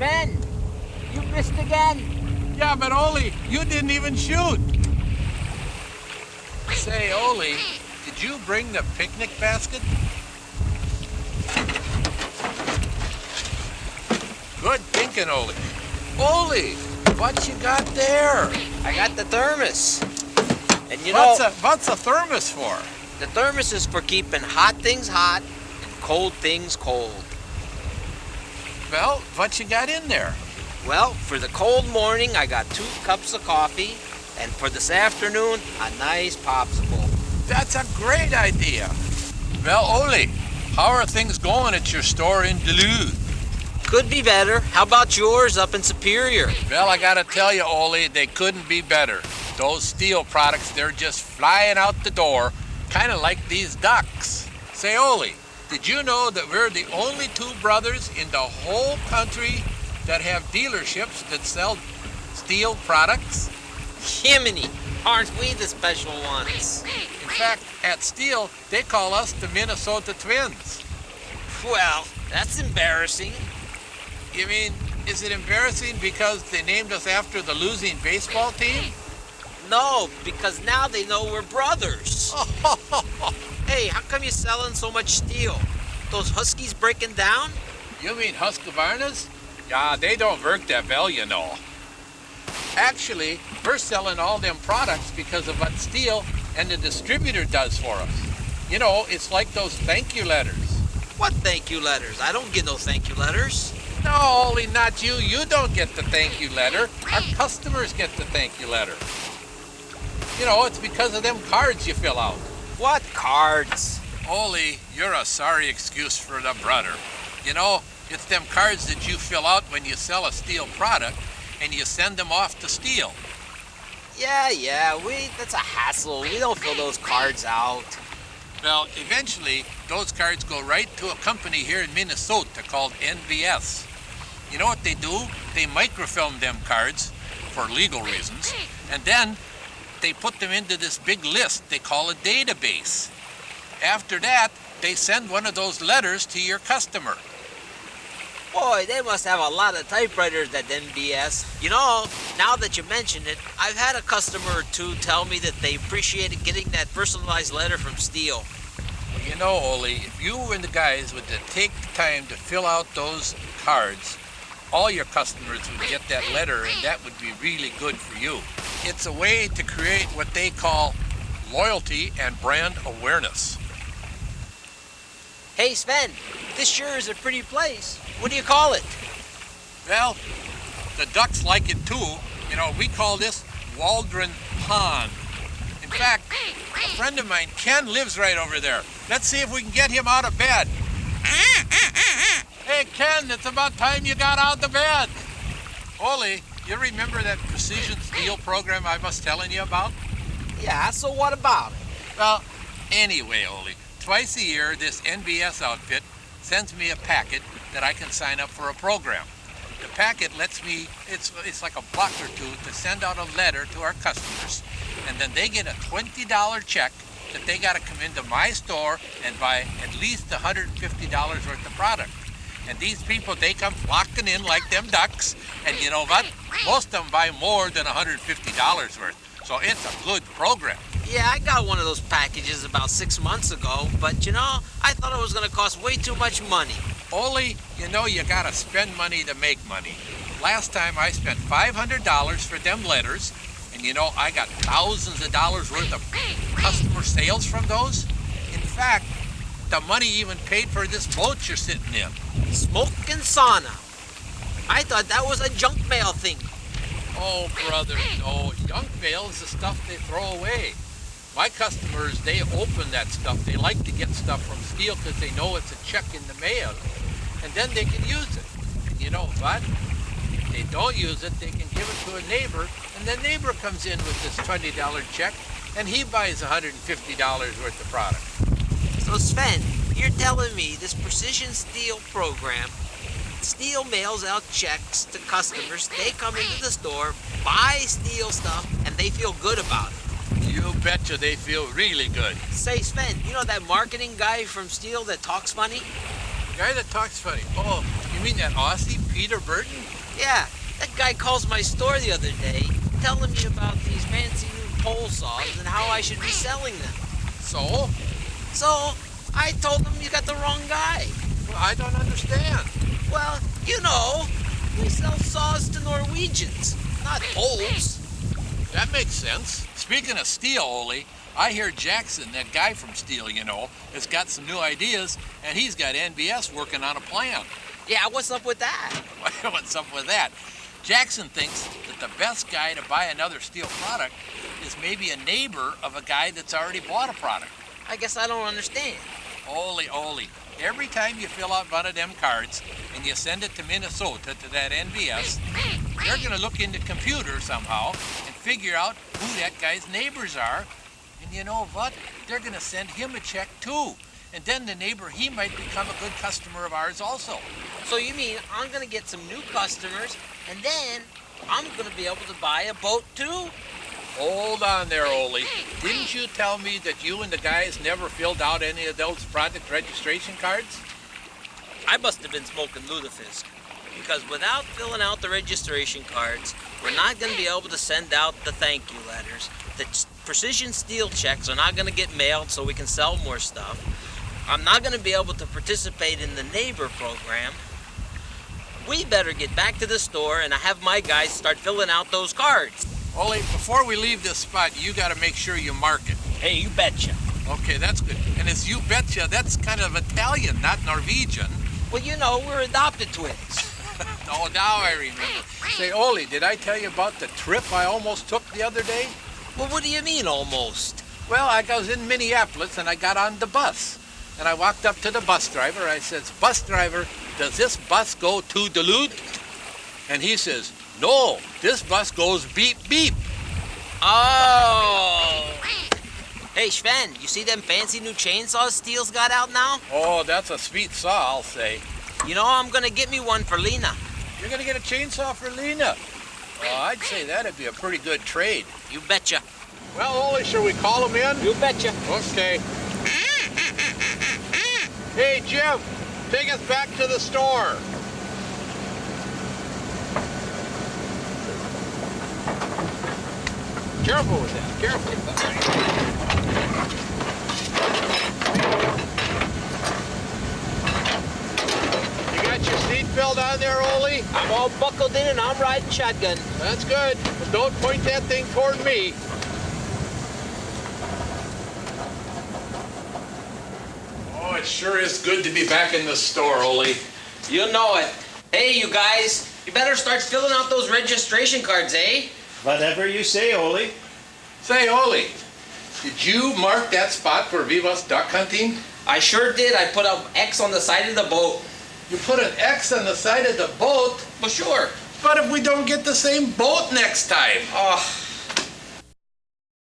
Sven, you missed again. Yeah, but Ole, you didn't even shoot. Say, Ole, did you bring the picnic basket? Good thinking, Ole. Ole, what you got there? I got the thermos. And you know, What's a thermos for? the thermos is for keeping hot things hot and cold things cold. Well, what you got in there? Well, for the cold morning, I got 2 cups of coffee, and for this afternoon, a nice popsicle. That's a great idea. Well, Ole, how are things going at your store in Duluth? Could be better. How about yours up in Superior? Well, I gotta tell you, Ole, they couldn't be better. Those steel products, they're just flying out the door, kind of like these ducks. Say, Ole, did you know that we're the only 2 brothers in the whole country that have dealerships that sell steel products? Jiminy, aren't we the special ones? In fact, at Steel, they call us the Minnesota Twins. Well, that's embarrassing. You mean, is it embarrassing because they named us after the losing baseball team? No, because now they know we're brothers. Hey, how come you're selling so much steel? Those Huskies breaking down? You mean Husqvarnas? Yeah, they don't work that well, you know. Actually, we're selling all them products because of what Steel and the distributor does for us. You know, it's like those thank you letters. What thank you letters? I don't get no thank you letters. No, Ole, not you. You don't get the thank you letter. Our customers get the thank you letter. You know, it's because of them cards you fill out. What cards? Ole, you're a sorry excuse for the brother. You know, it's them cards that you fill out when you sell a Steel product and you send them off to Steel. Yeah, that's a hassle. We don't fill those cards out. Well, eventually, those cards go right to a company here in Minnesota called NBS. You know what they do? They microfilm them cards for legal reasons, and then they put them into this big list they call a database. After that, they send one of those letters to your customer. Boy, they must have a lot of typewriters at NBS. You know, now that you mention it, I've had a customer or 2 tell me that they appreciated getting that personalized letter from Steel. Well, you know, Ole, if you and the guys would take the time to fill out those cards, all your customers would get that letter, and that would be really good for you. It's a way to create what they call loyalty and brand awareness. Hey, Sven, this sure is a pretty place. What do you call it? Well, the ducks like it too. You know, we call this Waldron Pond. In fact, a friend of mine, Ken, lives right over there. Let's see if we can get him out of bed. Hey, Ken, it's about time you got out of bed. Ole, you remember that precision steel program I was telling you about? Yeah, so what about it? Well, anyway, Ole, twice a year, this NBS outfit sends me a packet that I can sign up for a program. The packet lets me, it's like a buck or 2 to send out a letter to our customers, and then they get a $20 check that they got to come into my store and buy at least $150 worth of product. And these people, they come flocking in like them ducks, and you know what? Most of them buy more than $150 worth. So it's a good program. Yeah, I got one of those packages about 6 months ago, but you know, I thought it was going to cost way too much money. Ole, you know you got to spend money to make money. Last time I spent $500 for them letters, and you know, I got thousands of dollars worth of customer sales from those. In fact, the money even paid for this boat you're sitting in. Smoking sauna. I thought that was a junk mail thing. Oh, brother, no. Junk mail is the stuff they throw away. My customers, they open that stuff. They like to get stuff from Steel because they know it's a check in the mail. And then they can use it. And you know what? If they don't use it, they can give it to a neighbor, and the neighbor comes in with this $20 check, and he buys $150 worth of product. So Sven, you're telling me this precision steel program, Steel mails out checks to customers, they come into the store, buy Steel stuff, and they feel good about it. You betcha they feel really good. Say Sven, you know that marketing guy from Steel that talks funny? The guy that talks funny. Oh, you mean that Aussie, Peter Burton? Yeah, that guy calls my store the other day, telling me about these fancy new pole saws and how I should be selling them. So? So, I told him you got the wrong guy. Well, I don't understand. Well, you know, we sell saws to Norwegians, not Poles. That makes sense. Speaking of steel, Ole, I hear Jackson, that guy from Steel, you know, has got some new ideas, and he's got NBS working on a plan. Yeah, what's up with that? What's up with that? Jackson thinks that the best guy to buy another steel product is maybe a neighbor of a guy that's already bought a product. I guess I don't understand. Ole, every time you fill out one of them cards and you send it to Minnesota to that NBS, they're going to look in the computer somehow and figure out who that guy's neighbors are. And you know what? They're going to send him a check too. And then the neighbor, he might become a good customer of ours also. So you mean I'm going to get some new customers, and then I'm going to be able to buy a boat too? Hold on there, Ole. Didn't you tell me that you and the guys never filled out any of those product registration cards? I must have been smoking lutefisk, because without filling out the registration cards, we're not going to be able to send out the thank you letters. The precision steel checks are not going to get mailed so we can sell more stuff. I'm not going to be able to participate in the neighbor program. We better get back to the store and have my guys start filling out those cards. Ole, before we leave this spot, you got to make sure you mark it. Hey, you betcha. Okay, that's good. And as you betcha, that's kind of Italian, not Norwegian. Well, you know, we're adopted twins. Oh, now I remember. Say, Ole, did I tell you about the trip I almost took the other day? Well, what do you mean, almost? Well, I was in Minneapolis and I got on the bus. And I walked up to the bus driver. I says, "Bus driver, does this bus go to Duluth?" And he says, "No, this bus goes beep beep." Oh! Hey, Sven, you see them fancy new chainsaws Steel's got out now? Oh, that's a sweet saw, I'll say. You know, I'm gonna get me one for Lena. You're gonna get a chainsaw for Lena? Oh, I'd say that'd be a pretty good trade. You betcha. Well, Ole, shall we call him in? You betcha. Okay. Hey, Jim, take us back to the store. Careful with that, careful. You got your seatbelt on there, Ole? I'm all buckled in and I'm riding shotgun. That's good, but don't point that thing toward me. Oh, it sure is good to be back in the store, Ole. You know it. Hey, you guys, you better start filling out those registration cards, eh? Whatever you say, Ole. Say, Ole, did you mark that spot for Vivas duck hunting? I sure did. I put an X on the side of the boat. You put an X on the side of the boat? Well, sure. But if we don't get the same boat next time? Oh,